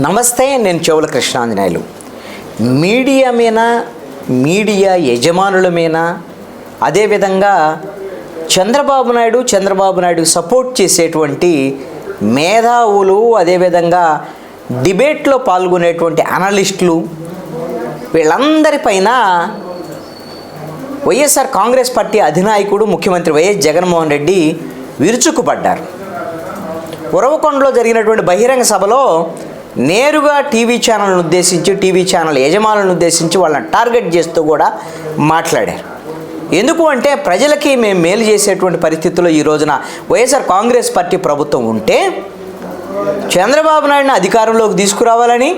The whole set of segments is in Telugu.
నమస్తే, నేను చెవుల కృష్ణాంజనేయులు. మీడియా మీద, మీడియా యజమానుల మీద, అదేవిధంగా చంద్రబాబు నాయుడు సపోర్ట్ చేసేటువంటి మేధావులు, అదేవిధంగా డిబేట్లో పాల్గొనేటువంటి అనలిస్టులు, వీళ్ళందరిపైన వైఎస్ఆర్ కాంగ్రెస్ పార్టీ అధినాయకుడు ముఖ్యమంత్రి వైఎస్ జగన్మోహన్ రెడ్డి విరుచుకుపడ్డారు. ఉరవకొండలో జరిగినటువంటి బహిరంగ సభలో నేరుగా టీవీ ఛానల్ను ఉద్దేశించి, టీవీ ఛానల్ యజమానులను ఉద్దేశించి వాళ్ళని టార్గెట్ చేస్తూ కూడా మాట్లాడారు. ఎందుకు అంటే ప్రజలకి మేము మేలు చేసేటువంటి పరిస్థితుల్లో ఈ రోజున వైఎస్ఆర్ కాంగ్రెస్ పార్టీ ప్రభుత్వం ఉంటే చంద్రబాబు నాయుడిని అధికారంలోకి తీసుకురావాలని,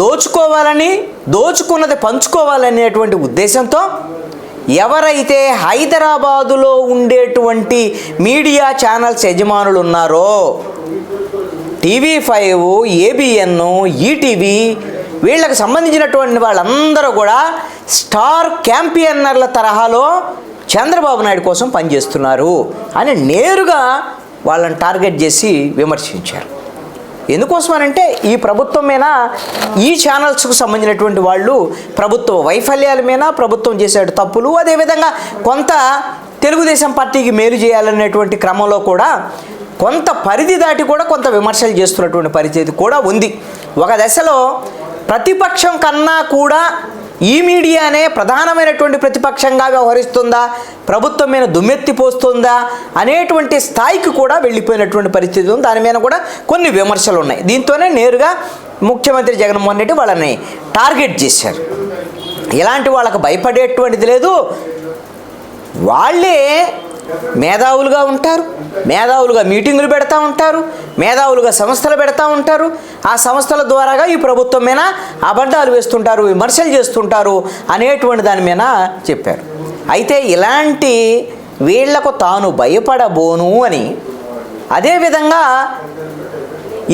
దోచుకోవాలని, దోచుకున్నది పంచుకోవాలనేటువంటి ఉద్దేశంతో ఎవరైతే హైదరాబాదులో ఉండేటువంటి మీడియా ఛానల్స్ యజమానులు ఉన్నారో, TV5, ABN, ఈటీవీ, వీళ్ళకి సంబంధించినటువంటి వాళ్ళందరూ కూడా స్టార్ క్యాంపియనర్ల తరహాలో చంద్రబాబు నాయుడు కోసం పనిచేస్తున్నారు అని నేరుగా వాళ్ళని టార్గెట్ చేసి విమర్శించారు. ఎందుకోసమనంటే ఈ ప్రభుత్వం మీద, ఈ ఛానల్స్కు సంబంధించినటువంటి వాళ్ళు ప్రభుత్వ వైఫల్యాల మీద, ప్రభుత్వం చేసే తప్పులు, అదేవిధంగా కొంత తెలుగుదేశం పార్టీకి మేలు చేయాలనేటువంటి క్రమంలో కూడా కొంత పరిధి దాటి కూడా కొంత విమర్శలు చేస్తున్నటువంటి పరిస్థితి కూడా ఉంది. ఒక దశలో ప్రతిపక్షం కన్నా కూడా ఈ మీడియానే ప్రధానమైనటువంటి ప్రతిపక్షంగా వ్యవహరిస్తుందా, ప్రభుత్వం మీద దుమ్మెత్తిపోస్తుందా అనేటువంటి స్థాయికి కూడా వెళ్ళిపోయినటువంటి పరిస్థితి ఉంది. దాని మీద కూడా కొన్ని విమర్శలు ఉన్నాయి. దీంతోనే నేరుగా ముఖ్యమంత్రి జగన్మోహన్ రెడ్డి వాళ్ళని టార్గెట్ చేశారు. ఇలాంటి వాళ్ళకు భయపడేటువంటిది లేదు. వాళ్ళే మేధావులుగా ఉంటారు, మేధావులుగా మీటింగులు పెడతా ఉంటారు, మేధావులుగా సంస్థలు పెడతా ఉంటారు. ఆ సంస్థల ద్వారాగా ఈ ప్రభుత్వం మీద అబద్ధాలు వేస్తుంటారు, విమర్శలు చేస్తుంటారు అనేటువంటి దాని మీద చెప్పారు. అయితే ఇలాంటి వీళ్లకు తాను భయపడబోను అని, అదేవిధంగా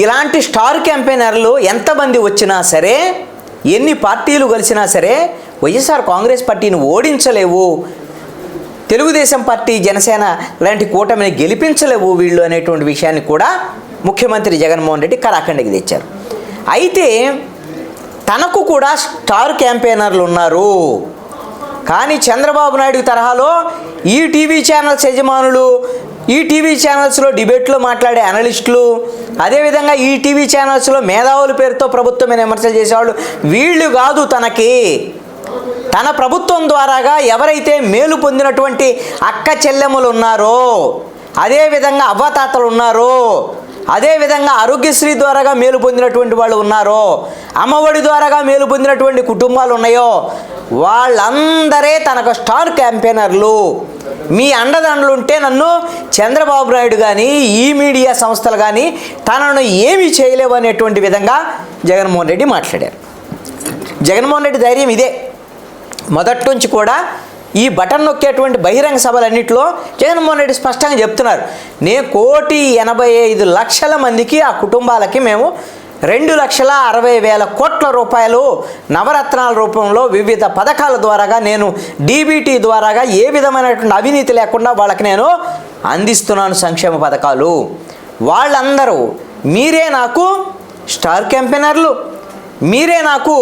ఇలాంటి స్టార్ క్యాంపెయినర్లు ఎంతమంది వచ్చినా సరే, ఎన్ని పార్టీలు కలిసినా సరే వైఎస్ఆర్ కాంగ్రెస్ పార్టీని ఓడించలేవు, తెలుగుదేశం పార్టీ, జనసేన లాంటి కూటమిని గెలిపించలేవు వీళ్ళు అనేటువంటి విషయాన్ని కూడా ముఖ్యమంత్రి జగన్మోహన్ రెడ్డి కరాఖండికి తెచ్చారు. అయితే తనకు కూడా స్టార్ క్యాంపెయినర్లు ఉన్నారు, కానీ చంద్రబాబు నాయుడు తరహాలో ఈ టీవీ ఛానల్స్ యజమానులు, ఈ టీవీ ఛానల్స్లో డిబేట్లో మాట్లాడే అనలిస్టులు, అదేవిధంగా ఈ టీవీ ఛానల్స్లో మేధావుల పేరుతో ప్రభుత్వమైన విమర్శలు చేసేవాళ్ళు వీళ్ళు కాదు. తన ప్రభుత్వం ద్వారాగా ఎవరైతే మేలు పొందినటువంటి అక్క చెల్లెములు ఉన్నారో, అదేవిధంగా అవ్వతాతలు ఉన్నారో, అదేవిధంగా ఆరోగ్యశ్రీ ద్వారాగా మేలు పొందినటువంటి వాళ్ళు ఉన్నారో, అమ్మఒడి ద్వారాగా మేలు పొందినటువంటి కుటుంబాలు ఉన్నాయో, వాళ్ళందరే తనకు స్టార్ క్యాంపెయినర్లు. మీ అండదండలు ఉంటే నన్ను చంద్రబాబు నాయుడు కానీ, ఈ మీడియా సంస్థలు కానీ తనను ఏమీ చేయలేవు అనేటువంటి విధంగా జగన్మోహన్ రెడ్డి మాట్లాడారు. జగన్మోహన్ రెడ్డి ధైర్యం ఇదే. మొదటి నుంచి కూడా ఈ బటన్ నొక్కేటువంటి బహిరంగ సభలన్నింటిలో జగన్మోహన్ రెడ్డి స్పష్టంగా చెప్తున్నారు, నేను 1,85,00,000 మందికి, ఆ కుటుంబాలకి మేము 2,60,000 కోట్ల రూపాయలు నవరత్నాల రూపంలో వివిధ పథకాల ద్వారాగా, నేను డీబీటీ ద్వారాగా ఏ విధమైనటువంటి అవినీతి లేకుండా వాళ్ళకి నేను అందిస్తున్నాను సంక్షేమ పథకాలు. వాళ్ళందరూ మీరే నాకు స్టార్ క్యాంపెయినర్లు, మీరే నాకు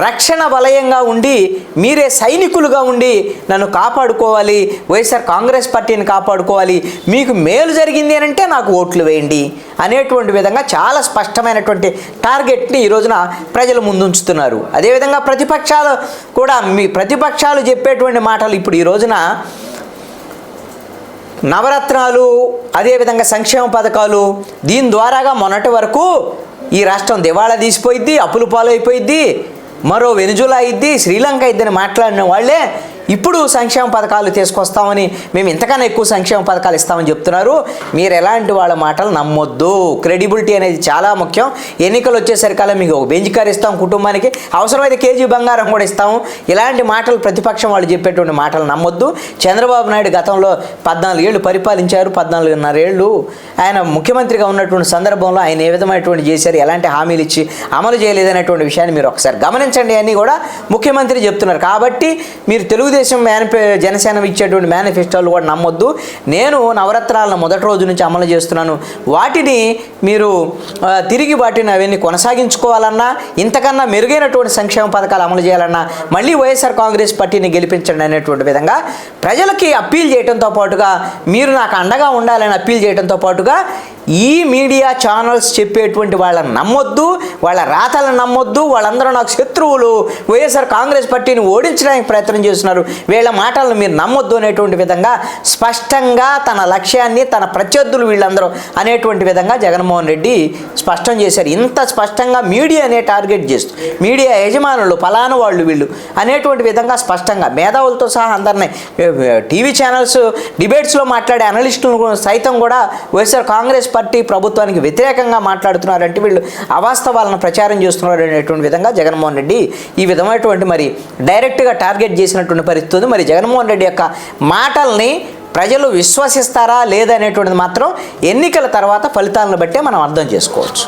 రక్షణ వలయంగా ఉండి, మీరే సైనికులుగా ఉండి నన్ను కాపాడుకోవాలి, వైఎస్ఆర్ కాంగ్రెస్ పార్టీని కాపాడుకోవాలి, మీకు మేలు జరిగింది అని అంటే నాకు ఓట్లు వేయండి అనేటువంటి విధంగా చాలా స్పష్టమైనటువంటి టార్గెట్ని ఈ రోజున ప్రజల ముందు ఉంచుతున్నారు. అదేవిధంగా ప్రతిపక్షాలు కూడా, మీ ప్రతిపక్షాలు చెప్పేటువంటి మాటలు ఇప్పుడు ఈ రోజున నవరత్నాలు, అదేవిధంగా సంక్షేమ పథకాలు, దీని ద్వారాగా మొన్నటి వరకు ఈ రాష్ట్రం దివాళా తీసిపోయిద్ది, అప్పుల పాలైపోయిద్ది, మరో వెనుజులా ఇద్ది, శ్రీలంక ఇద్దని మాట్లాడిన వాళ్ళే ఇప్పుడు సంక్షేమ పథకాలు తీసుకొస్తామని, మేము ఇంతకన్నా ఎక్కువ సంక్షేమ పథకాలు ఇస్తామని చెప్తున్నారు. మీరు ఎలాంటి వాళ్ళ మాటలు నమ్మొద్దు. క్రెడిబిలిటీ అనేది చాలా ముఖ్యం. ఎన్నికలు వచ్చేసరికల్లా మీకు ఒక బెంచ్ కార్ ఇస్తాం, కుటుంబానికి అవసరమైతే కేజీ బంగారం కూడా ఇస్తాము. ఇలాంటి మాటలు ప్రతిపక్షం వాళ్ళు చెప్పేటువంటి మాటలు నమ్మొద్దు. చంద్రబాబు నాయుడు గతంలో 14 ఏళ్ళు పరిపాలించారు. 14.5 ఏళ్ళు ఆయన ముఖ్యమంత్రిగా ఉన్నటువంటి సందర్భంలో ఆయన ఏ విధమైనటువంటి చేశారు, ఎలాంటి హామీలు ఇచ్చి అమలు చేయలేదనేటువంటి విషయాన్ని మీరు ఒకసారి గమనించండి అని కూడా ముఖ్యమంత్రి చెప్తున్నారు. కాబట్టి మీరు తెలుగుదేశం తెలుగుదేశం జనసేన ఇచ్చేటువంటి మేనిఫెస్టోలు కూడా నమ్మొద్దు. నేను నవరత్నాలను మొదటి రోజు నుంచి అమలు చేస్తున్నాను. వాటిని మీరు తిరిగి వాటిని అవన్నీ కొనసాగించుకోవాలన్నా, ఇంతకన్నా మెరుగైనటువంటి సంక్షేమ పథకాలు అమలు చేయాలన్నా మళ్ళీ వైఎస్ఆర్ కాంగ్రెస్ పార్టీని గెలిపించండి అనేటువంటి విధంగా ప్రజలకి అప్పీల్ చేయడంతో పాటుగా, మీరు నాకు అండగా ఉండాలని అప్పీల్ చేయడంతో పాటుగా, ఈ మీడియా ఛానల్స్ చెప్పేటువంటి వాళ్ళని నమ్మొద్దు, వాళ్ళ రాతలను నమ్మొద్దు. వాళ్ళందరూ నాకు శత్రువులు, వైఎస్ఆర్ కాంగ్రెస్ పార్టీని ఓడించడానికి ప్రయత్నం చేస్తున్నారు, వీళ్ళ మాటలను మీరు నమ్మొద్దు అనేటువంటి విధంగా స్పష్టంగా తన లక్ష్యాన్ని, తన ప్రత్యర్థులు వీళ్ళందరూ అనేటువంటి విధంగా జగన్మోహన్ రెడ్డి స్పష్టం చేశారు. ఇంత స్పష్టంగా మీడియానే టార్గెట్ చేస్తూ, మీడియా యజమానులు ఫలానా వాళ్ళు వీళ్ళు అనేటువంటి విధంగా స్పష్టంగా మేధావులతో సహా అందరినీ, టీవీ ఛానల్స్ డిబేట్స్లో మాట్లాడే అనలిస్టులు సైతం కూడా వైఎస్ఆర్ కాంగ్రెస్ పార్టీ ప్రభుత్వానికి వ్యతిరేకంగా మాట్లాడుతున్నారంటే వీళ్ళు అవాస్తవాలను ప్రచారం చేస్తున్నారు అనేటువంటి విధంగా జగన్మోహన్ రెడ్డి ఈ విధమైనటువంటి మరి డైరెక్ట్గా టార్గెట్ చేసినటువంటి పరిస్థితి ఉంది. మరి జగన్మోహన్ రెడ్డి యొక్క మాటల్ని ప్రజలు విశ్వసిస్తారా లేదా అనేటువంటిది మాత్రం ఎన్నికల తర్వాత ఫలితాలను బట్టే మనం అర్థం చేసుకోవచ్చు.